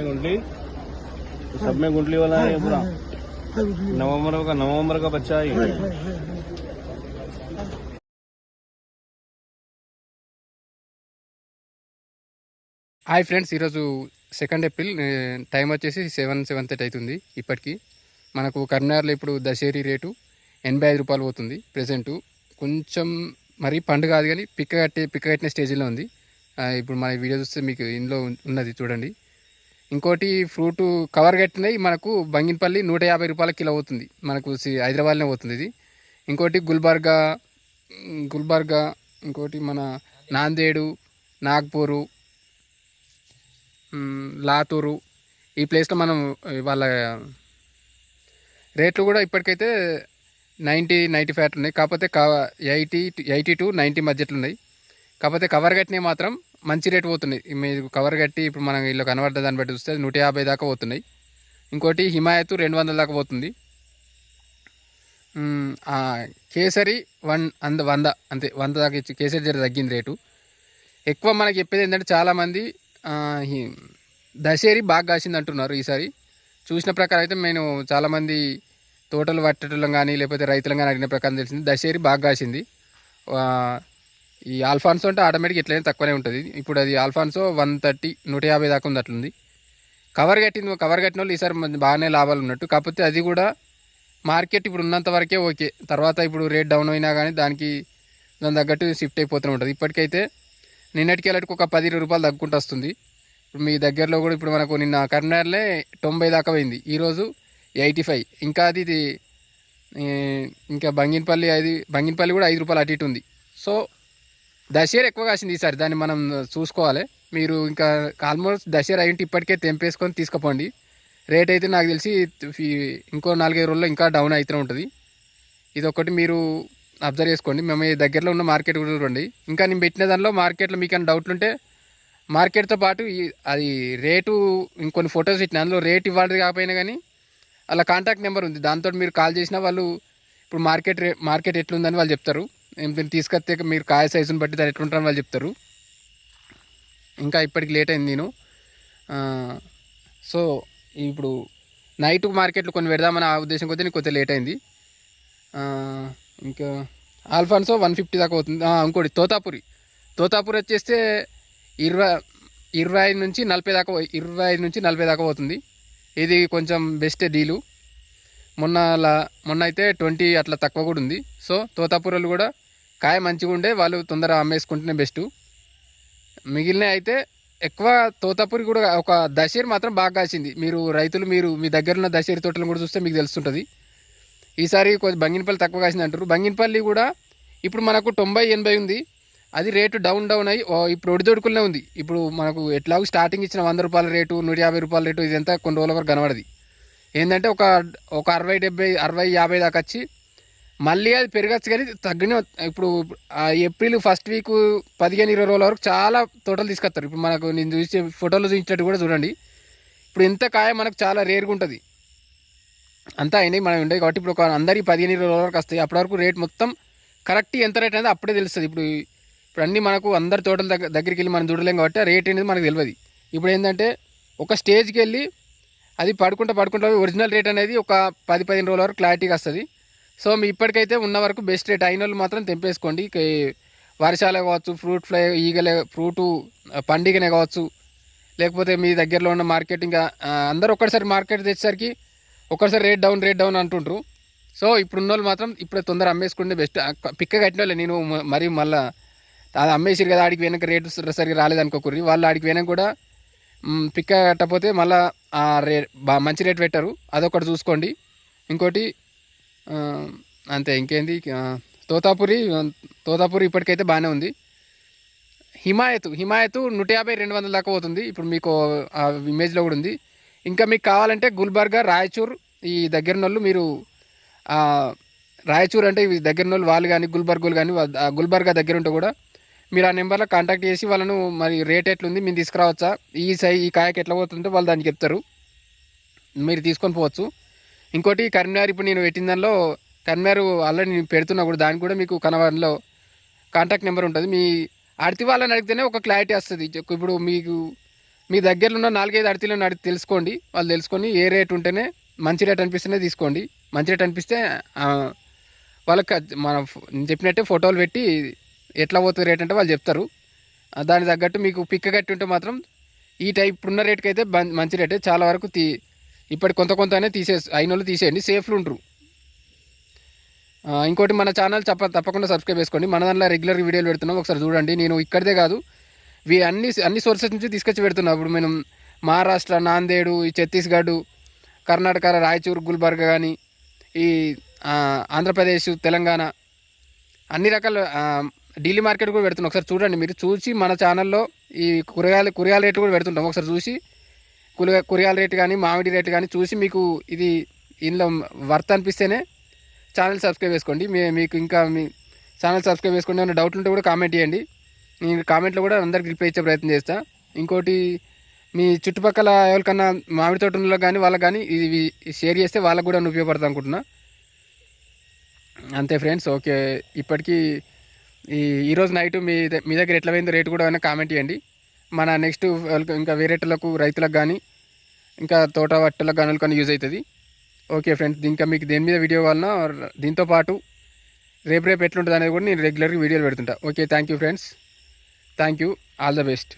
गुंटली सब में गुंटली वाला है पूरा। नवंबर का बच्चा है। హాయ్ ఫ్రెండ్స్, ఈరోజు 2 ఏప్రిల్, టైం వచ్చేసి 7:30 అవుతుంది. ఇప్పటికీ మనకు కరీంనగర్లో ఇప్పుడు దశేరి రేటు 85 రూపాయలు పోతుంది ప్రజెంటు. కొంచెం మరి పండుగ కాదు కానీ పిక్క కట్టిన స్టేజ్లో ఉంది. ఇప్పుడు మన వీడియో చూస్తే మీకు ఇందులో ఉన్నది చూడండి. ఇంకోటి ఫ్రూటు కవర్ కట్టినవి మనకు బంగినపల్లి 150 రూపాయల కిలో అవుతుంది. మనకు హైదరాబాద్లోనే పోతుంది ఇది. ఇంకోటి గుల్బర్గా, ఇంకోటి మన నాందేడు, నాగ్పూరు, లాతూరు, ఈ ప్లేస్లో మనం వాళ్ళ రేట్లు కూడా ఇప్పటికైతే 90-95 ఉన్నాయి. కాకపోతే 80 to 90 మధ్యలో ఉన్నాయి. కాకపోతే కవర్ కట్టినవి మాత్రం మంచి రేటు పోతున్నాయి. మీరు కవర్ కట్టి ఇప్పుడు మనం ఇల్లు కనబడ్డ దాన్ని బట్టి చూస్తే 150 దాకా పోతున్నాయి. ఇంకోటి హిమాయత్ 200 దాకా పోతుంది. కేసరి 100 అంతే, 100 దాకా ఇచ్చి కేసరి జర తగ్గింది రేటు. ఎక్కువ మనకి చెప్పేది ఏంటంటే చాలామంది దశేరి బాగా కాసింది అంటున్నారు. ఈసారి చూసిన ప్రకారం అయితే నేను చాలామంది తోటలు పట్టడం కానీ లేకపోతే రైతులను కానీ అడిగిన ప్రకారం తెలిసింది దశేరి బాగా కాసింది. ఈ ఆల్ఫాన్సో అంటే ఆటోమేటిక్ ఎట్లయినా తక్కువనే ఉంటుంది. ఇప్పుడు అది ఆల్ఫాన్సో 130, 150 దాకా ఉంది అట్లుంది. కవర్ కట్టిన వాళ్ళు ఈసారి బాగానే లాభాలు ఉన్నట్టు. కాకపోతే అది కూడా మార్కెట్ ఇప్పుడు ఉన్నంత వరకే ఓకే. తర్వాత ఇప్పుడు రేట్ డౌన్ అయినా కానీ దాని తగ్గట్టు షిఫ్ట్ అయిపోతూనే ఉంటుంది. ఇప్పటికైతే నిన్నటికి వెళ్ళటికి ఒక 10-20 రూపాయలు తగ్గుకుంటూ వస్తుంది. ఇప్పుడు మీ దగ్గరలో కూడా ఇప్పుడు మనకు నిన్న కరీంనగర్లో 90 దాకా పోయింది, ఈరోజు 85. ఇంకా అది ఇంకా బంగినపల్లి కూడా 5 రూపాయలు అటు ఇటు ఉంది. సో దశేరి ఎక్కువ కాసింది ఈసారి, దాన్ని మనం చూసుకోవాలి. మీరు ఇంకా ఆల్మోస్ట్ దశేరి అయ్యింటి ఇప్పటికే తెంపేసుకొని తీసుకుపోండి. రేట్ అయితే నాకు తెలిసి ఇంకో 4-5 రోజుల్లో ఇంకా డౌన్ అవుతూనే ఉంటుంది. ఇది ఒకటి మీరు అబ్జర్వ్ చేసుకోండి. మేము ఈ దగ్గరలో ఉన్న మార్కెట్ కూడా చూడండి. ఇంకా నేను పెట్టిన దానిలో మార్కెట్లో మీకు ఏమైనా డౌట్లు ఉంటే మార్కెట్తో పాటు అది రేటు ఇంకొన్ని ఫొటోస్ పెట్టిన అందులో రేట్ ఇవ్వాలి కాకపోయినా కానీ అలా కాంటాక్ట్ నెంబర్ ఉంది. దాంతో మీరు కాల్ చేసినా వాళ్ళు ఇప్పుడు మార్కెట్ ఎట్లుందని వాళ్ళు చెప్తారు. దీన్ని తీసుకొస్తే మీరు కాయ సైజుని బట్టి దాన్ని ఎట్లుంటారని వాళ్ళు చెప్తారు. ఇంకా ఇప్పటికి లేట్ అయింది నేను. సో ఇప్పుడు నైట్ మార్కెట్లో కొన్ని పెడదామని ఆ ఉద్దేశం కొద్దీ నీకు కొంచెం లేట్ అయింది. ఇంకా ఆల్ఫాన్సో 150 దాకా అవుతుంది. ఇంకోటి తోతాపూరి వచ్చేస్తే 25 నుంచి 40 దాకా పోతుంది. ఇది కొంచెం బెస్ట్ డీలు. మొన్న అయితే 20 అట్లా తక్కువ కూడా ఉంది. సో తోతాపూరలు కూడా కాయ మంచిగా ఉండే వాళ్ళు తొందరగా అమ్మేసుకుంటేనే బెస్ట్. మిగిలిన అయితే ఎక్కువ తోతాపూరి కూడా ఒక దశేరి మాత్రం బాగా కాసింది. రైతులు మీ దగ్గర ఉన్న దశేరి తోటలను కూడా చూస్తే మీకు తెలుస్తుంటుంది. ఈసారి కొంచెం బంగినపల్లి తక్కువ కాసింది అంటారు. బంగినపల్లి కూడా ఇప్పుడు మనకు 90-80 ఉంది. అది రేటు డౌన్ అయ్యి ఇప్పుడు ఒడిదొడుకులనే ఉంది. ఇప్పుడు మనకు ఎట్లాగో స్టార్టింగ్ ఇచ్చిన 100 రూపాయల రేటు, 150 రూపాయల రేటు ఇదంతా కొన్ని రోజుల వరకు కనబడది. ఏంటంటే ఒక 60-70-60-50 దాకా వచ్చి మళ్ళీ అది పెరగచ్చు కానీ తగ్గిన. ఇప్పుడు ఏప్రిల్ ఫస్ట్ వీక్ 15-20 రోజుల వరకు చాలా తోటలు తీసుకొస్తారు. ఇప్పుడు మనకు నేను చూసే ఫోటోలు చూపించినట్టు కూడా చూడండి. ఇప్పుడు ఇంత కాయ మనకు చాలా రేరుగా ఉంటుంది. అంతా అయినాయి మనం ఉండేవి కాబట్టి ఇప్పుడు ఒక అందరికీ 15-20 రోజుల వరకు వస్తాయి. అప్పటి వరకు రేట్ మొత్తం కరెక్ట్ ఎంత రేట్ అనేది అప్పుడే తెలుస్తుంది. ఇప్పుడు అన్నీ మనకు అందరి తోటల దగ్గరికి వెళ్ళి మనం చూడలేం కాబట్టి ఆ రేట్ అనేది మనకు తెలియదు. ఇప్పుడు ఏంటంటే ఒక స్టేజ్కి వెళ్ళి అది పడుకుంటా ఒరిజినల్ రేట్ అనేది ఒక 10-15 రోజుల వరకు క్లారిటీగా వస్తుంది. సో మీ ఇప్పటికైతే ఉన్న వరకు బెస్ట్ రేట్ అయిన వాళ్ళు మాత్రం తెంపేసుకోండి. వర్షాలే కావచ్చు, ఫ్రూటు పండుగనే కావచ్చు, లేకపోతే మీ దగ్గరలో ఉన్న మార్కెట్ ఇంకా అందరూ ఒక్కసారి మార్కెట్ తెచ్చేసరికి ఒక్కసారి రేట్ డౌన్ అంటుంటారు. సో ఇప్పుడున్న వాళ్ళు మాత్రం ఇప్పుడే తొందర అమ్మేసుకుంటే బెస్ట్. పిక్క కట్టిన వాళ్ళే నేను మరి మళ్ళీ అది అమ్మేసారు కదా, ఆడికి వెనక రేటు సరిగ్గా రాలేదనుకోకూరి. వాళ్ళు ఆడికి వెనక కూడా పిక్క కట్టకపోతే మళ్ళీ ఆ మంచి రేట్ పెట్టారు. అదొకటి చూసుకోండి. ఇంకోటి అంతే, ఇంకేంది తోతాపూరి ఇప్పటికైతే బాగానే ఉంది. హిమాయత్ 150-200 దాకా పోతుంది. ఇప్పుడు మీకు ఆ ఇమేజ్లో కూడా ఉంది. ఇంకా మీకు కావాలంటే గుల్బర్గా, రాయచూర్ ఈ దగ్గర వాళ్ళు మీరు రాయచూర్ అంటే ఇవి దగ్గర వాళ్ళు కానీ గుల్బర్గా దగ్గర ఉంటే కూడా మీరు ఆ నెంబర్లో కాంటాక్ట్ చేసి వాళ్ళను మరి రేట్ ఎట్లుంది మేము తీసుకురావచ్చా, ఈ కాయకి ఎట్లా పోతుంటే వాళ్ళు దానికి చెప్తారు, మీరు తీసుకొని పోవచ్చు. ఇంకోటి కరీంనగర్ ఇప్పుడు నేను పెట్టిన దానిలో కరీంనగర్ ఆల్రెడీ నేను పెడుతున్నా కూడా దానికి కూడా మీకు కనవాలో కాంటాక్ట్ నెంబర్ ఉంటుంది. మీ అడితి వాళ్ళని అడిగితేనే ఒక క్లారిటీ వస్తుంది. ఇప్పుడు మీకు మీ దగ్గరలో ఉన్న 4-5 అడితీలను అడిగి తెలుసుకోండి. వాళ్ళు తెలుసుకొని ఏ రేట్ ఉంటేనే మంచి రేట్ అనిపిస్తేనే తీసుకోండి. మంచి రేట్ అనిపిస్తే వాళ్ళకి మనం చెప్పినట్టే ఫోటోలు పెట్టి ఎట్లా పోతుంది రేట్ అంటే వాళ్ళు చెప్తారు. దానికి తగ్గట్టు మీకు పిక్క కట్టి ఉంటే మాత్రం ఈ టైప్ ఇప్పుడున్న రేట్కి అయితే మంచి రేటే. చాలా వరకు ఇప్పటి కొంత అయినా అయిన వాళ్ళు తీసేయండి, సేఫ్లు ఉంటారు. ఇంకోటి మన ఛానల్ తప్పకుండా సబ్స్క్రైబ్ చేసుకోండి. మన దాంట్లో రెగ్యులర్ వీడియోలు పెడుతున్నాం, ఒకసారి చూడండి. నేను ఇక్కడిదే కాదు అన్ని సోర్సెస్ నుంచి తీసుకొచ్చి పెడుతున్నాం. ఇప్పుడు మనం మహారాష్ట్ర, నాందేడు, ఈ ఛత్తీస్గఢ్, కర్ణాటక, రాయచూర్, గుల్బర్గా కానీ ఈ ఆంధ్రప్రదేశ్, తెలంగాణ అన్ని రకాల ఢిల్లీ మార్కెట్ కూడా పెడుతున్నాం. ఒకసారి చూడండి. మీరు చూసి మన ఛానల్లో ఈ కూరగాయల రేటు కూడా పెడుతుంటాం. ఒకసారి చూసి కూరగాయల రేటు కానీ మామిడి రేటు కానీ చూసి మీకు ఇది ఇందులో వర్త్ అనిపిస్తేనే ఛానల్ సబ్స్క్రైబ్ చేసుకోండి. మీకు ఇంకా మీ ఛానల్ సబ్స్క్రైబ్ చేసుకోండి. ఏమైనా డౌట్లు ఉంటే కూడా కామెంట్ చేయండి. నేను కామెంట్లో కూడా అందరికి రిప్లై ఇచ్చే ప్రయత్నం చేస్తాను. ఇంకోటి మీ చుట్టుపక్కల ఎవరికన్నా మామిడి తోట ఉన్న కానీ వాళ్ళకి కానీ ఇది షేర్ చేస్తే వాళ్ళకు కూడా ఉపయోగపడతా అనుకుంటున్నా. అంతే ఫ్రెండ్స్. ఓకే, ఇప్పటికీ ఈరోజు నైట్ మీ దగ్గర ఎట్లా పోయిందో రేటు కూడా ఏమైనా కామెంట్ చేయండి. మన నెక్స్ట్ ఇంకా వేరేటలకు రైతులకు కానీ ఇంకా తోట వట్టలకు కానీ కానీ యూజ్ అవుతుంది. ఓకే ఫ్రెండ్స్, ఇంకా మీకు దేని మీద వీడియో కావాలన్నా దీంతో పాటు రేపు ఎట్లుంటుంది అనేది కూడా నేను రెగ్యులర్గా వీడియోలు పెడుతుంటా. Okay, thank you friends, thank you, all the best.